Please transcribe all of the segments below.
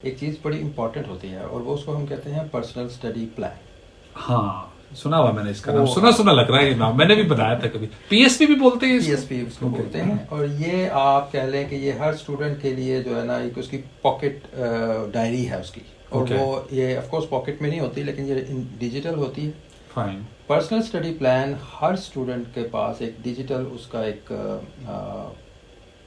एक चीज़ बड़ी इंपॉर्टेंट होती है और वो उसको हम कहते हैं पर्सनल स्टडी प्लान। हाँ, सुना हुआ मैंने इसका नाम, सुना सुना लग रहा है ये नाम, मैंने भी बताया था कभी। पीएसपी भी बोलते हैं इसको? पीएसपी उसको बोलते हैं। और ये आप कह लें कि ये हर स्टूडेंट के लिए जो है ना एक उसकी पॉकेट डायरी है उसकी। और Okay. वो ये ऑफ कोर्स पॉकेट में नहीं होती लेकिन ये डिजिटल होती है। फाइन। पर्सनल स्टडी प्लान हर स्टूडेंट के पास एक डिजिटल उसका एक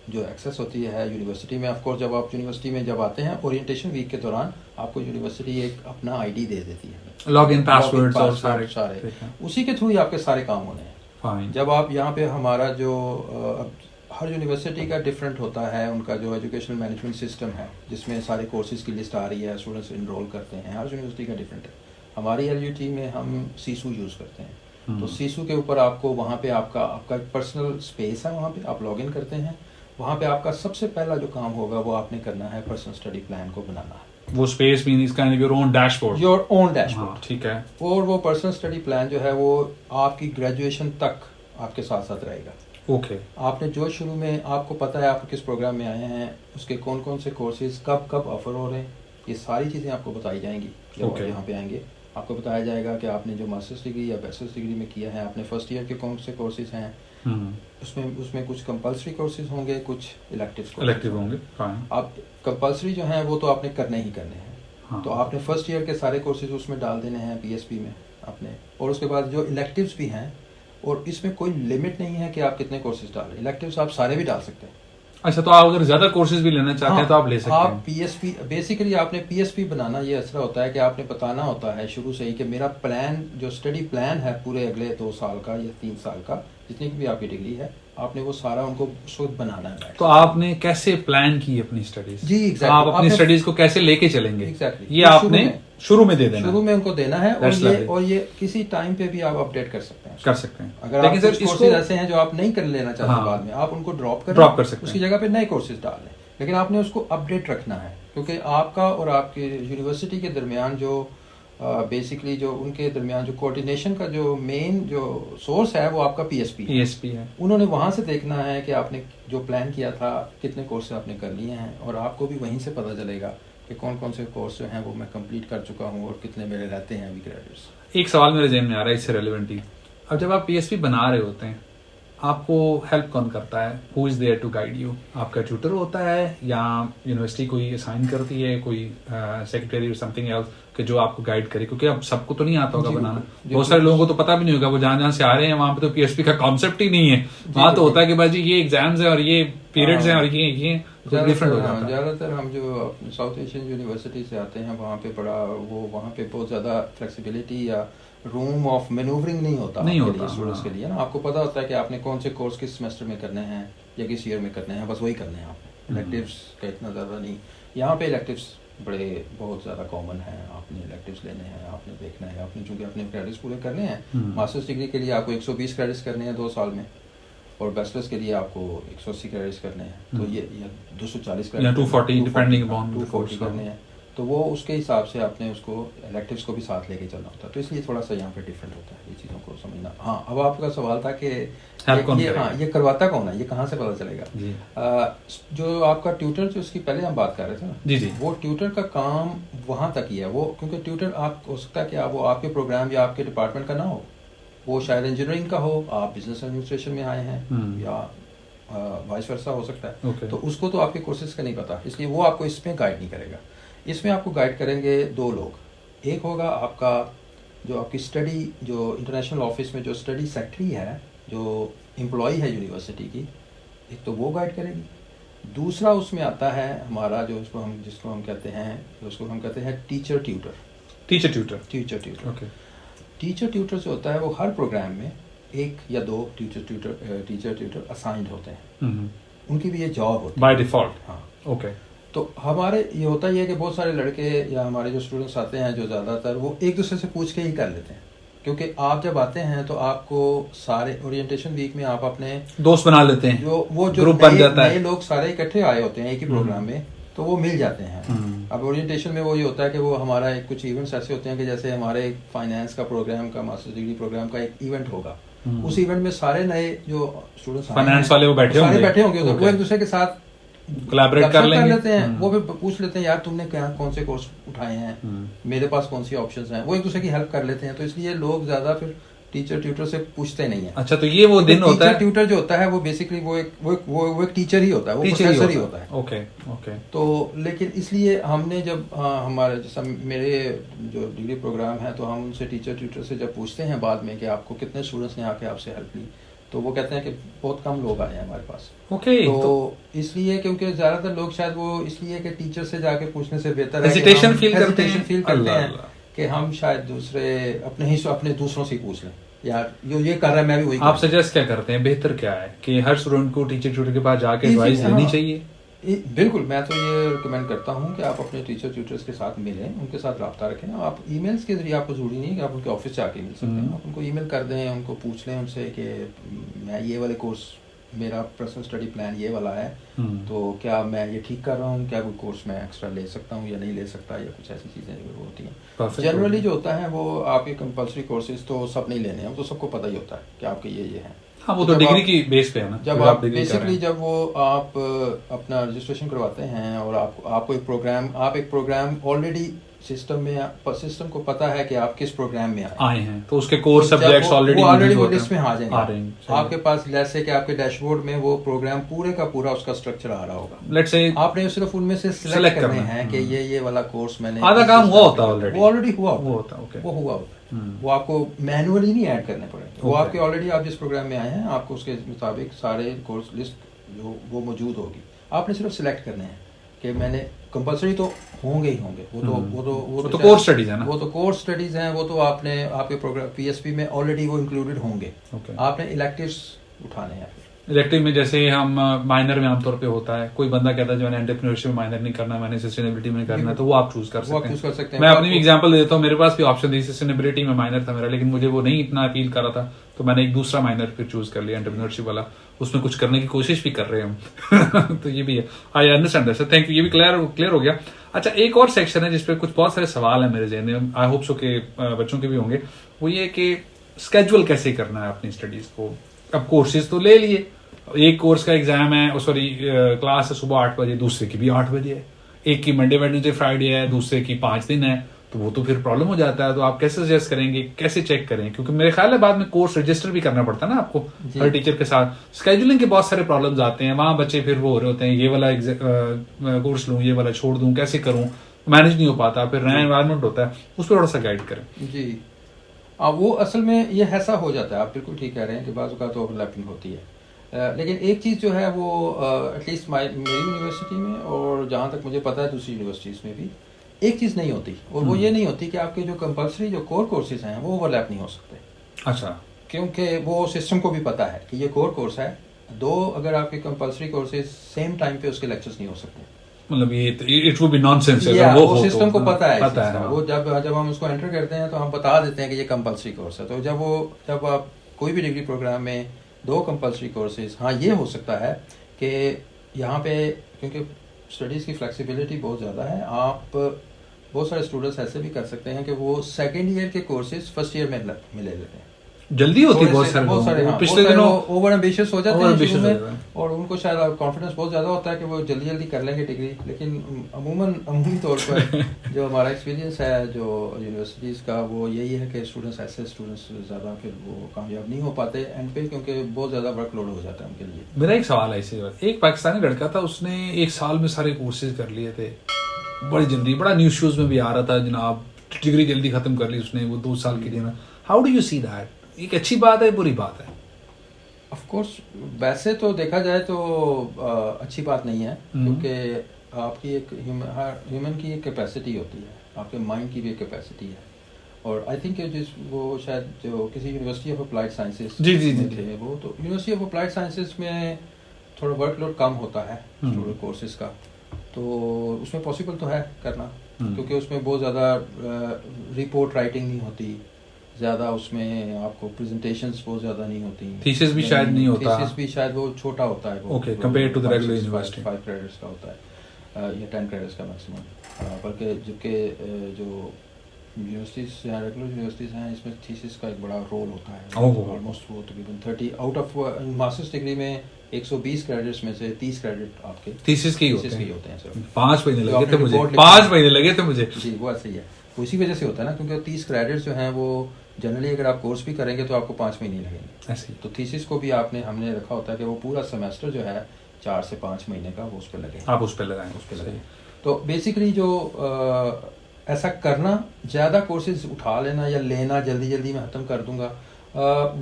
जो एक्सेस होती है यूनिवर्सिटी में। ऑफ कोर्स जब आप यूनिवर्सिटी में जब आते हैं ओरिएंटेशन वीक के दौरान आपको यूनिवर्सिटी एक अपना आईडी दे देती है, लॉगिन पासवर्ड्स और सारे उसी के थ्रू ही आपके सारे काम होने हैं। फाइन। जब आप यहाँ पे हमारा जो हर यूनिवर्सिटी का डिफरेंट होता है उनका जो एजुकेशनल मैनेजमेंट सिस्टम है जिसमें सारे कोर्सेज की लिस्ट आ रही है, स्टूडेंट्स इनरोल करते हैं, हर यूनिवर्सिटी का डिफरेंट है। हमारी एलयूटी में हम सीसू यूज़ करते हैं। तो सीसू के ऊपर आपको वहाँ पे आपका एक पर्सनल स्पेस है, वहाँ पे आप लॉगिन करते हैं। वहाँ पे आपका सबसे पहला जो काम होगा वो आपने करना है पर्सनल स्टडी प्लान को बनाना है। वो space means kind of your own dashboard. Your own dashboard, ठीक है। और वो पर्सनल स्टडी प्लान जो है वो आपकी ग्रेजुएशन तक आपके साथ साथ रहेगा। ओके। आपने जो शुरू में आपको पता है आप किस प्रोग्राम में आए हैं, उसके कौन कौन से कोर्सेज कब कब ऑफर हो रहे हैं, ये सारी चीज़ें आपको बताई जाएंगी जब आप यहाँ पे आएंगे। आपको बताया जाएगा कि आपने जो मास्टर्स डिग्री या बैचलर्स डिग्री में किया है, आपने फर्स्ट ईयर के कौन से कोर्सेज हैं, उसमें कुछ कंपलसरी कोर्सेज होंगे, कुछ इलेक्टिव होंगे। आप कंपलसरी जो हैं वो तो आपने करने ही करने हैं। हाँ। तो आपने फर्स्ट ईयर के सारे कोर्सेज उसमें डाल देने हैं पीएसपी में आपने। और उसके बाद जो इलेक्टिव्स भी हैं, और इसमें कोई लिमिट नहीं है कि आप कितने कोर्सेज डालें, इलेक्टिव्स आप सारे भी डाल सकते हैं। अच्छा, तो आप अगर ज्यादा कोर्सेज भी लेना चाहते हैं तो आप ले सकते हैं। आप पीएसपी बेसिकली आपने पीएसपी बनाना ये ऐसा होता है कि आपने बताना होता है शुरू से ही कि मेरा प्लान जो स्टडी प्लान है पूरे अगले 2 साल का या 3 साल का, जितनी भी आपकी डिग्री है, आपने वो सारा उनको खुद बनाना है। तो आपने कैसे प्लान की अपनी स्टडीज? जी एग्जैक्टली। आप अपनी स्टडीज को कैसे लेके चलेंगे? एग्जैक्टली ये आपने शुरू में दे देना, शुरू में उनको देना है। और ये किसी टाइम पे भी आप अपडेट कर सकते हैं। अगर लेकिन आप कोर्सेज ऐसे हैं जो आप नहीं कर लेना चाहते बाद में, आप उनको ड्रॉप कर सकते हैं, उसकी जगह पे नए कोर्सेज डाल लें। लेकिन आपने उसको अपडेट रखना है क्योंकि आपका और आपके यूनिवर्सिटी के दरमियान जो बेसिकली जो उनके दरमियान जो कोऑर्डिनेशन का जो मेन जो सोर्स है वो आपका पीएसपी है। उन्होंने वहां से देखना है कि आपने जो प्लान किया था कितने कोर्स आपने कर लिए हैं, और आपको भी वहीं से पता चलेगा कि कौन कौन से कोर्स जो हैं वो मैं कंप्लीट कर चुका हूं और कितने मेरे रहते हैं अभी क्रेडिट्स। एक सवाल मेरे ज़हन में आ रहा है इससे रेलेवेंट ही। अब जब आप पीएसपी बना रहे होते हैं, आपको हेल्प कौन करता है? Who is there to guide you? आपका ट्यूटर होता है या यूनिवर्सिटी कोई असाइन करती है, कोई सेक्रेटरी और समथिंग एल्स कि जो आपको गाइड करे? क्योंकि अब सबको तो नहीं आता होगा बनाना, बहुत सारे लोगों को तो पता भी नहीं होगा, वो जहाँ से आ रहे हैं वहां पे तो पीएसपी का कॉन्सेप्ट ही नहीं है। वहां तो होता है कि भाई जी ये एग्जाम्स है और ये पीरियड्स हैं और ये डिफरेंट हो जाता है। ज्यादातर हम जो साउथ एशियन यूनिवर्सिटी से आते हैं वहाँ पे वहाँ पे बहुत ज्यादा फ्लेक्सिबिलिटी या रूम ऑफ मैनूवरिंग नहीं होता स्टूडेंट्स के लिए ना। आपको पता होता है कि आपने कौन से कोर्स किस सेमेस्टर में करने हैं या किस ईयर में करने हैं, बस वही करने हैं आपने। इलेक्टिव्स का इतना ज़्यादा नहीं। यहाँ पे इलेक्टिव्स बहुत ज़्यादा कॉमन है। आपने इलेक्टिव्स लेने हैं, आपने देखना है, आपने चूँकि अपने क्रेडिट्स पूरे करने हैं। मास्टर्स डिग्री के लिए आपको 120 क्रेडिट्स करने हैं 2 साल में, और बैचलर्स के लिए आपको 180 क्रेडिट्स करने हैं। तो ये 240 क्रेडिट 240 डिपेंडिंग अपॉन 240 करने हैं। तो वो उसके हिसाब से आपने उसको इलेक्टिव्स को भी साथ लेके चलना होता है। तो इसलिए थोड़ा सा यहाँ पे डिफरेंट होता है ये चीज़ों को समझना। हाँ, अब आपका सवाल था कि ये करवाता कौन है, ये कहाँ से पता चलेगा? जो आपका ट्यूटर जो उसकी पहले हम बात कर रहे थे ना, जी, वो ट्यूटर का काम वहाँ तक ही है। वो क्योंकि ट्यूटर आप हो सकता है कि वो आपके प्रोग्राम या आपके डिपार्टमेंट का ना हो, वो शायद इंजीनियरिंग का हो, आप बिजनेस एडमिनिस्ट्रेशन में आए हैं या वाइस वर्सा हो सकता है। तो उसको तो आपके कोर्सेज का नहीं पता, इसलिए वो आपको इसमें गाइड नहीं करेगा। इसमें आपको गाइड करेंगे 2 लोग। एक होगा आपका जो आपकी स्टडी जो इंटरनेशनल ऑफिस में जो स्टडी सेक्रेटरी है, जो एम्प्लॉय है यूनिवर्सिटी की, एक तो वो गाइड करेगी। दूसरा उसमें आता है हमारा जो जिसको हम कहते हैं टीचर ट्यूटर। टीचर ट्यूटर जो होता है वो हर प्रोग्राम में 1 या 2 टीचर ट्यूटर असाइंड होते हैं। उनकी भी ये जॉब होती है बाय डिफॉल्ट। हाँ, ओके। तो हमारे ये होता ही है कि बहुत सारे लड़के या हमारे जो स्टूडेंट्स आते हैं जो ज़्यादातर वो एक दूसरे से पूछ के ही कर लेते हैं, क्योंकि आप जब आते हैं तो आपको सारे ओरिएंटेशन वीक में आप अपने दोस्त बना लेते हैं, जो ग्रुप बन जाता है। नए लोग सारे इकट्ठे आए होते हैं एक ही प्रोग्राम में, तो वो मिल जाते हैं। अब ओरिएंटेशन में वो ये होता है कि वो हमारा कुछ इवेंट्स ऐसे होते हैं कि जैसे हमारे फाइनेंस का प्रोग्राम का मास्टर्स डिग्री प्रोग्राम का एक इवेंट होगा, उस इवेंट में सारे नए जो स्टूडेंट्स फाइनेंस वाले वो बैठे होंगे तो वो एक दूसरे के साथ कोलैबोरेट कर लेते हैं, लेंगे। वो भी पूछ लेते हैं यार तुमने क्या कौन से कोर्स उठाए हैं, मेरे पास कौन सी ऑप्शंस हैं, वो एक दूसरे की हेल्प कर लेते हैं। तो इसलिए लोग ज्यादा फिर टीचर ट्यूटर से पूछते नहीं है। अच्छा, तो ये वो दिन होता है, टीचर ट्यूटर जो होता है वो बेसिकली वो एक टीचर ही होता है, वो प्रोफेसर ही होता है। Okay okay. तो लेकिन इसलिए हमने जब हमारे जैसा मेरे जो डिग्री प्रोग्राम है, तो हम उनसे टीचर ट्यूटर से जब पूछते हैं बाद में कि आपको कितने स्टूडेंट्स ने आके आपसे हेल्प ली, तो वो कहते हैं कि बहुत कम लोग आए हैं हमारे पास। ओके। तो इसलिए क्योंकि ज्यादातर लोग शायद वो इसलिए कि टीचर से जाके पूछने से बेहतर है हेजिटेशन फील करते हैं कि हम शायद अपने दूसरों से पूछ लें, यार ये कर रहा है मैं भी वही। आप सजेस्ट क्या करते हैं, बेहतर क्या है कि हर स्टूडेंट को टीचर ट्यूटर के पास जाके एडवाइस लेनी चाहिए? बिल्कुल, मैं तो ये रिकमेंड करता हूँ कि आप अपने टीचर ट्यूटर्स के साथ मिलें, उनके साथ रब्ता रखें। आप ईमेल्स के जरिए, आपको जरूरी नहीं है कि आप उनके ऑफिस से आके मिल सकते हैं, आप उनको ईमेल कर दें, उनको पूछ लें उनसे कि मैं ये वाले कोर्स, मेरा पर्सनल स्टडी प्लान ये वाला है, तो क्या मैं ये ठीक कर रहा हूँ, क्या कोई कोर्स मैं एक्स्ट्रा ले सकता हूँ या नहीं ले सकता, या कुछ ऐसी चीज़ें जो होती हैं। जनरली जो होता है वो आपके कंपल्सरी कोर्सेज तो सब नहीं लेने हैं, तो सबको पता ही होता है कि आपके ये हैं। हाँ, वो तो डिग्री की बेस पे है ना। जब आप बेसिकली जब वो आप अपना रजिस्ट्रेशन करवाते हैं और आपको एक प्रोग्राम ऑलरेडी सिस्टम को पता है कि आप किस प्रोग्राम में आए हैं, तो उसके कोर सब्जेक्ट्स ऑलरेडी वो लिस्ट में आ जाएंगे आपके पास। जैसे कि आपके डैशबोर्ड में वो प्रोग्राम पूरे का पूरा उसका स्ट्रक्चर आ रहा होगा। लेट्स से आपने सिर्फ उनमें से सिलेक्ट करने हैं कि ये वाला कोर्स मैंने, आधा काम हुआ होता है ऑलरेडी हुआ होता है, वो आपको मैनुअली नहीं ऐड करने पड़ेंगे, वो आपके ऑलरेडी आप जिस प्रोग्राम में आए हैं आपको उसके मुताबिक सारे कोर्स लिस्ट जो वो मौजूद होगी। आपने सिर्फ सिलेक्ट करने हैं कि मैंने कंपलसरी तो होंगे ही होंगे, वो तो कोर्स स्टडीज है ना, वो तो कोर्स स्टडीज हैं, वो तो आपके प्रोग्राम पीएसपी में ऑलरेडी वो इंक्लूडेड होंगे। आपने इलेक्टिव्स उठाने हैं। इलेक्टिव में जैसे हम माइनर में आमतौर पे होता है, कोई बंदा कहता है जो मैंने एंटरप्रेन्योरशिप में माइनर नहीं करना, मैंने सस्टेनेबिलिटी में करना है, तो वो आप चूज कर सकते हैं। मैं अपनी एग्जांपल देता हूँ, मेरे पास भी ऑप्शन थी, सस्टेनेबिलिटी में माइनर था मेरा, लेकिन मुझे वो नहीं इतना अपील कर रहा था, तो मैंने एक दूसरा माइनर फिर चूज कर लिया, एंटरप्रेन्योरशिप वाला। उसमें कुछ करने की कोशिश भी कर रहे हैं हम तो ये भी है। I understand that, thank you, ये भी क्लियर हो गया। अच्छा, एक और सेक्शन है जिसपे कुछ बहुत सारे सवाल है मेरे जहन में, आई होप सो के बच्चों के भी होंगे। वो ये कि स्केड्यूल कैसे करना है अपनी स्टडीज को। अब कोर्सेज तो ले लिए, एक कोर्स का एग्जाम है, सॉरी क्लास है सुबह 8 बजे, दूसरे की भी 8 बजे है, एक की मंडे वेडनेसडे फ्राइडे है, दूसरे की 5 दिन है, तो वो तो फिर प्रॉब्लम हो जाता है। तो आप कैसे सजेस्ट करेंगे, कैसे चेक करें, क्योंकि मेरे ख्याल है बाद में कोर्स रजिस्टर भी करना पड़ता है ना आपको हर टीचर के साथ। स्केड्यूलिंग के बहुत सारे प्रॉब्लम्स आते हैं, वहां बच्चे फिर वो हो रहे होते हैं, ये वाला कोर्स लूं, ये वाला छोड़ दूं, कैसे करूं, मैनेज नहीं हो पाता, फिर नया एनवायरनमेंट होता है, उस पर थोड़ा सा गाइड करें। जी, वो असल में ये ऐसा हो जाता है, आप बिल्कुल ठीक कह रहे हैं कि बाज़ औक़ात तो ओवरलैपिंग होती है। लेकिन एक चीज़ जो है वो एटलीस्ट मेरी यूनिवर्सिटी में, और जहाँ तक मुझे पता है दूसरी यूनिवर्सिटीज़ में भी एक चीज़ नहीं होती, और वो ये नहीं होती कि आपके जो कंपलसरी जो कोर कोर्सेज हैं वो ओवरलैप नहीं हो सकते। अच्छा, क्योंकि वो सिस्टम को भी पता है कि ये कोर कोर्स है, अगर आपके कंपलसरी कोर्सेज सेम टाइम पे उसके लेक्चर्स नहीं हो सकते, मतलब ये इट वुड बी नॉनसेंस। वो सिस्टम को पता है। वो जब हम उसको एंटर करते हैं तो हम बता देते हैं कि ये कंपलसरी कोर्स है। तो जब आप कोई भी डिग्री प्रोग्राम में 2 कंपलसरी कोर्सेज, हाँ ये हो सकता है कि यहाँ पे क्योंकि स्टडीज़ की फ्लेक्सिबिलिटी बहुत ज़्यादा है, आप बहुत सारे स्टूडेंट्स ऐसे भी कर सकते हैं कि वो सेकेंड ईयर के कोर्सेज फर्स्ट ईयर में ले लेते हैं। जल्दी होती है बहुत सारे पिछले दिनों ओवर एम्बिशियस हो जाते हैं शुरू में, और उनको शायद कॉन्फिडेंस बहुत ज़्यादा होता है कि वो जल्दी कर लेंगे डिग्री। लेकिन अमूमी तौर पर जो हमारा एक्सपीरियंस है जो यूनिवर्सिटीज़ का, वो यही है कि ऐसे स्टूडेंट्स ज़्यादा फिर वो कामयाब नहीं हो पाते एंड पे, क्योंकि बहुत ज़्यादा वर्कलोड हो जाता है उनके लिए। मेरा एक सवाल है इसी बात, एक पाकिस्तानी लड़का था, उसने 1 साल में सारे कोर्सेज कर लिए थे, बड़ी जल्दी, बड़ा न्यूज़ शोज में भी आ रहा था, जनाब डिग्री जल्दी खत्म कर ली उसने, वो 2 साल के लिए ना। How do you see that? एक अच्छी बात है, बुरी बात है? ऑफ कोर्स वैसे तो देखा जाए तो अच्छी बात नहीं है, क्योंकि आपकी एक ह्यूमन की एक कैपेसिटी होती है, आपके माइंड की भी एक कैपेसिटी है। और आई थिंक वो शायद जो किसी यूनिवर्सिटी ऑफ अप्लाइड साइंसेज में थे, वो तो यूनिवर्सिटी ऑफ अप्लाइड साइंसेज में थोड़ा वर्कलोड कम होता है स्टूडेंट कोर्सेज का, तो उसमें पॉसिबल तो है करना, क्योंकि उसमें बहुत ज़्यादा रिपोर्ट राइटिंग नहीं होती, ज़्यादा उसमें आपको प्रेजेंटेशंस बहुत ज़्यादा नहीं होती, थीसिस भी शायद नहीं होता, थीसिस भी शायद वो छोटा होता है, okay, compare to the regular university 5 credits का होता है या 10 क्रेडिट्स का मैक्सिमम। बल्कि जबकि जो यूनिवर्सिटीज़ हैं, रेगुलर यूनिवर्सिटीज़ हैं, इसमें थीसिस का एक बड़ा रोल होता है। ओह। ऑलमोस्ट वो तकरीबन 30 आउट ऑफ मास्टर्स डिग्री में 120 क्रेडिट्स में से 30 क्रेडिट आपके थीसिस के ही thesis के ही होते हैं सिर्फ। 5 महीने जो लगे आपने थे मुझे, report 5 लिखी- महीने लगे थे मुझे। जी वो ऐसे ही है, उसी वजह से होता है ना, क्योंकि 30 क्रेडिट्स जो हैं वो जनरली अगर आप कोर्स भी करेंगे तो आपको 5 महीने लगेंगे। ऐसे ही। तो थीसिस को भी हमने रखा होता है कि वो पूरा सेमेस्टर जो है 4 से 5 महीने का वो उस पर लगे, आप उस पर लगाएं। उस पर लगे। तो बेसिकली जो ऐसा करना, ज़्यादा कोर्सेज उठा लेना या लेना जल्दी जल्दी में ख़त्म कर दूंगा,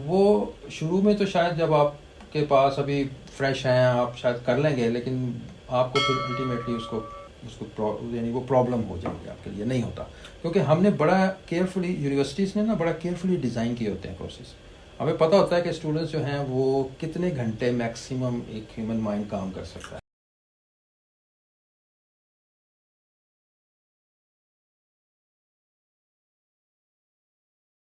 वो शुरू में तो शायद जब आपके पास अभी फ्रेश हैं आप शायद कर लेंगे, लेकिन आपको फिर अल्टीमेटली उसको यानी वो प्रॉब्लम हो जाएगी आपके लिए, नहीं होता। क्योंकि हमने बड़ा केयरफुली, यूनिवर्सिटीज़ ने ना बड़ा केयरफुली डिज़ाइन किए होते हैं कोर्सेज। हमें पता होता है कि स्टूडेंट्स जो हैं वो कितने घंटे मैक्सिमम एक ह्यूमन माइंड काम कर सकता है।